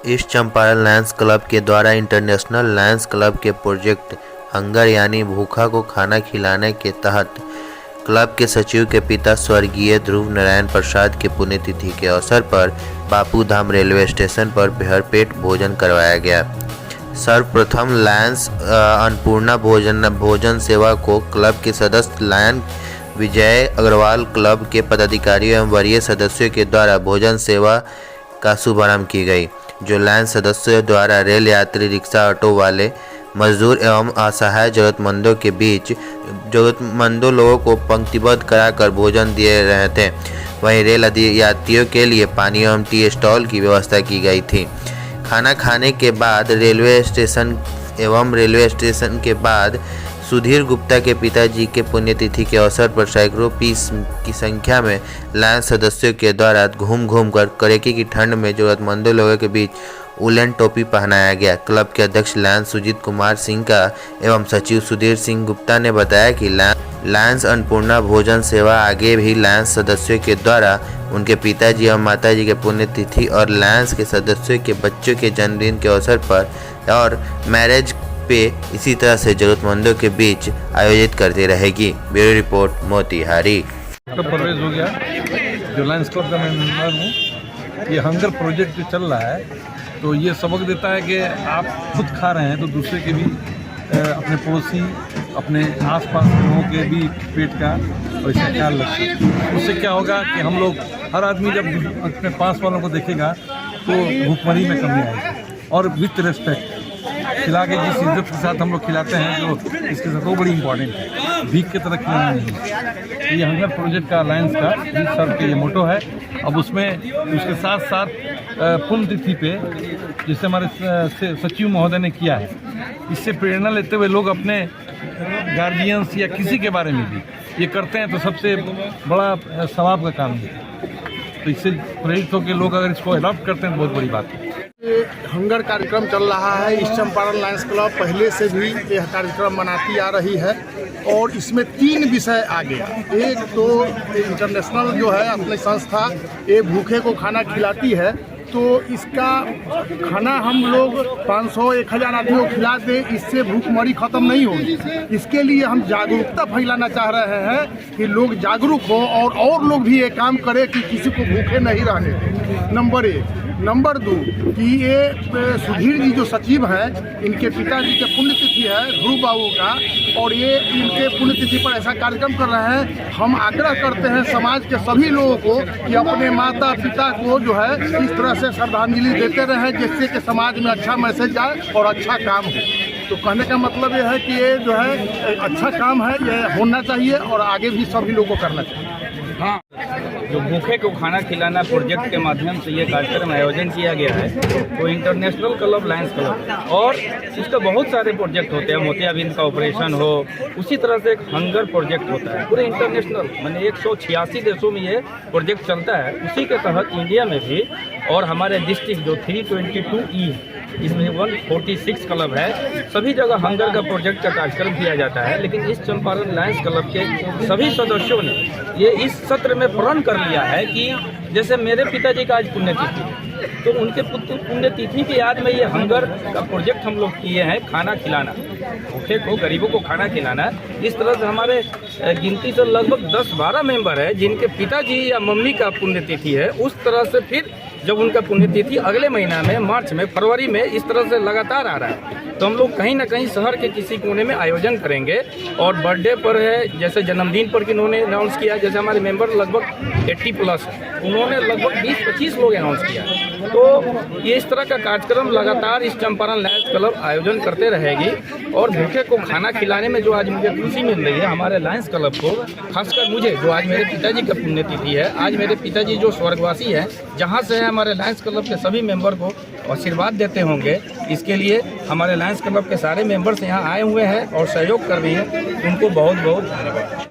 East Champaran Lions club के द्वारा international Lions club के प्रोजेक्ट हंगर यानी भूखा को खाना खिलाने के तहत क्लब के सचिव के पिता स्वर्गीय ध्रुव नारायण प्रसाद की पुण्यतिथि के अवसर पर बापू धाम रेलवे स्टेशन पर भरपेट भोजन करवाया गया। सर्वप्रथम लायंस अन्नपूर्णा भोजन सेवा को क्लब के सदस्य लायन विजय अग्रवाल, क्लब के पदाधिकारियों एवं वरीय सदस्यों के द्वारा भोजन सेवा का शुभारंभ की गई, जो लायंस सदस्यों द्वारा रेल यात्री, रिक्शा, ऑटो वाले, मजदूर एवं असहाय जरूरतमंदों के बीच जरूरतमंदों लोगों को पंक्तिबद्ध कराकर भोजन दिए रहे थे। वहीं रेल यात्रियों के लिए पानी एवं टी स्टॉल की व्यवस्था की गई थी। खाना खाने के बाद रेलवे स्टेशन के बाद सुधीर गुप्ता के पिताजी के पुण्यतिथि के अवसर पर सैकड़ों पीस की संख्या में लायंस सदस्यों के द्वारा घूम कर कड़ाके की ठंड में जरूरतमंदों लोगों के बीच उलन टोपी पहनाया गया। क्लब के अध्यक्ष लायंस सुजीत कुमार सिंह का एवं सचिव सुधीर सिंह गुप्ता ने बताया कि लायंस अन्नपूर्णा भोजन सेवा आगे भी लायंस सदस्यों के द्वारा उनके पिताजी एवं माताजी के पुण्यतिथि और लायंस के सदस्यों के बच्चों के जन्मदिन के अवसर पर और मैरिज पे इसी तरह से जरूरतमंदों के बीच आयोजित करती रहेगी। Bureau report, Motihari. परवेज हो गया, जो लायंस क्लब का मैं मेंबर हूँ। ये हंगर प्रोजेक्ट जो चल रहा है तो ये सबक देता है कि आप खुद खा रहे हैं तो दूसरे के भी अपने पड़ोसी, अपने आसपास के लोगों के भी पेट का वैसे ख्याल रखें। उससे क्या होगा कि हम लोग, हर आदमी जब अपने पास वालों को देखेगा तो भूखमरी में कमी आएगी। और विथ रिस्पेक्ट खिला के, जिस इज्जत के साथ हम लोग खिलाते हैं, जो इसके साथ वो बड़ी इंपॉर्टेंट है, भीख की तरह खिलाना नहीं। तो ये हंगर प्रोजेक्ट का लायंस का 20 साल का ये मोटो है। अब उसमें उसके साथ साथ पुण्यतिथि पे जिससे हमारे सचिव महोदय ने किया है, इससे प्रेरणा लेते हुए लोग अपने गार्जियंस या किसी के बारे में भी ये करते हैं तो सबसे बड़ा सवाब का काम है। तो इससे प्रेरित होकर लोग अगर इसको अडॉप्ट करते हैं तो बहुत बड़ी बात है। हंगर कार्यक्रम चल रहा है। ईस्ट चंपारण लायंस क्लब पहले से भी यह कार्यक्रम मनाती आ रही है और इसमें 3 विषय आ गया। एक तो इंटरनेशनल जो है अपनी संस्था ये भूखे को खाना खिलाती है, तो इसका खाना हम लोग 500-1000 आदमी को खिला दें, इससे भूखमरी खत्म नहीं होगी। इसके लिए हम जागरूकता फैलाना चाह रहे हैं कि लोग जागरूक हो और लोग भी ये काम करें कि किसी को भूखे नहीं रहने दें। नंबर 1। नंबर 2 कि ये सुधीर जी जो सचिव हैं, इनके पिताजी के पुण्यतिथि है ध्रुव बाबू का, और ये इनके पुण्यतिथि पर ऐसा कार्यक्रम कर रहे हैं। हम आग्रह करते हैं समाज के सभी लोगों को कि अपने माता पिता को जो है इस तरह से श्रद्धांजलि देते रहें, जिससे कि समाज में अच्छा मैसेज जाए और अच्छा काम हो। तो कहने का मतलब ये है कि ये जो है अच्छा काम है, ये होना चाहिए और आगे भी सभी लोगों को करना चाहिए। हाँ, जो भूखे को खाना खिलाना प्रोजेक्ट के माध्यम से ये कार्यक्रम आयोजन किया गया है, तो इंटरनेशनल क्लब लायंस क्लब और उसका बहुत सारे प्रोजेक्ट होते हैं। मोतियाबिंद का ऑपरेशन हो, उसी तरह से एक हंगर प्रोजेक्ट होता है पूरे इंटरनेशनल, मैंने 186 देशों में ये प्रोजेक्ट चलता है। उसी के तहत इंडिया में भी और हमारे डिस्ट्रिक्ट जो 322E इसमें 146 क्लब है, सभी जगह हंगर का प्रोजेक्ट का कार्यक्रम किया जाता है। लेकिन इस चंपारण लायंस क्लब के सभी सदस्यों ने ये इस सत्र में प्रण कर लिया है कि जैसे मेरे पिताजी का आज पुण्यतिथि, तो उनके पुण्यतिथि की याद में ये हंगर का प्रोजेक्ट हम लोग किए हैं, खाना खिलाना, भूखे को, गरीबों को खाना खिलाना। इस तरह से हमारे गिनती से लगभग 10-12 मेंबर है जिनके पिताजी या मम्मी का पुण्यतिथि है। उस तरह से फिर जब उनका पुण्यतिथि अगले महीना में, मार्च में, फरवरी में, इस तरह से लगातार आ रहा है, तो हम लोग कहीं ना कहीं शहर के किसी कोने में आयोजन करेंगे। और बर्थडे पर है, जैसे जन्मदिन पर किन्होंने अनाउंस किया, जैसे हमारे मेंबर लगभग 80+ है, उन्होंने लगभग 20-25 लोग अनाउंस किया। तो ये इस तरह का कार्यक्रम लगातार इस चंपारण लायंस क्लब आयोजन करते रहेगी। और भूखे को खाना खिलाने में जो आज मुझे खुशी मिल रही है हमारे लायंस क्लब को, खासकर मुझे जो आज मेरे पिताजी का पुण्यतिथि है, आज मेरे पिताजी जो स्वर्गवासी हैं, जहाँ से है हमारे लायंस क्लब के सभी मेंबर को आशीर्वाद देते होंगे, इसके लिए हमारे लायंस क्लब के सारे मेंबर्स यहाँ आए हुए हैं और सहयोग कर रही हैं। उनको बहुत बहुत धन्यवाद।